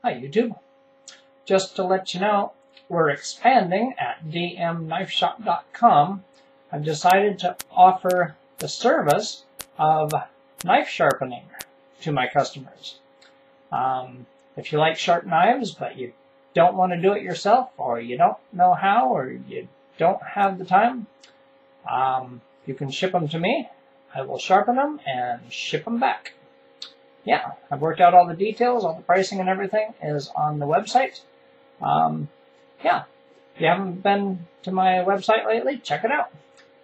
Hi YouTube. Just to let you know, we're expanding at dmknifeshop.com. I've decided to offer the service of knife sharpening to my customers. If you like sharp knives, but you don't want to do it yourself, or you don't know how, or you don't have the time, you can ship them to me. I will sharpen them and ship them back. Yeah, I've worked out all the details, all the pricing and everything is on the website. Yeah, if you haven't been to my website lately, check it out.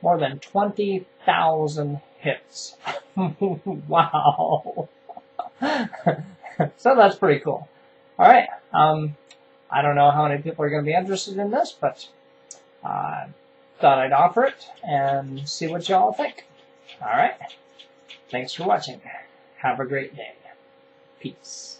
More than 20,000 hits. Wow. So that's pretty cool. All right. I don't know how many people are going to be interested in this, but I thought I'd offer it and see what y'all think. All right. Thanks for watching. Have a great day. Peace.